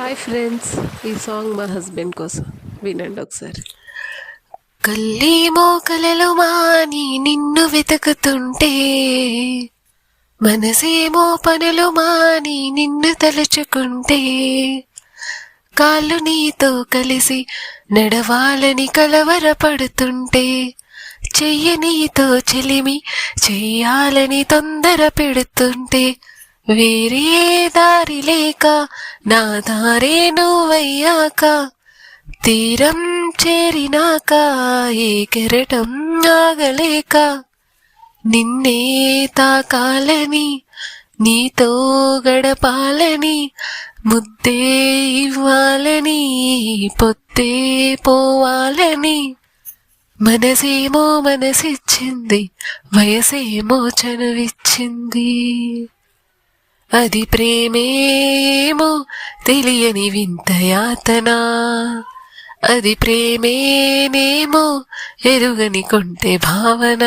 Hi friends, ఈ song మా husband కోసం వినండి ఒకసారి. కల్లేమో కలలు మాని నిన్ను వెతుకుతుంటే, మనసేమో పనులు మాని నిన్ను తలుచుకుంటే, కాళ్ళు నీతో కలిసి నడవాలని కలవరపడుతుంటే, చెయ్యి నీతో చెలిమి చెయ్యాలని తొందర పెడుతుంటే, వేరే దారి లేక నా దారే నువ్వయ్యాక, తీరం చేరినాక ఏ కెరటం ఆగలేక, నిన్నే తాకాలని నీతో గడపాలని, ముద్దే ఇవ్వాలని పొద్దే పోవాలని, మనసేమో మనసిచ్చింది, వయసేమో చనువిచ్చింది. అది ప్రేమేమో తెలియని వింత యాతన, అది ప్రేమేనేమో ఎరుగని కొంటె భావన.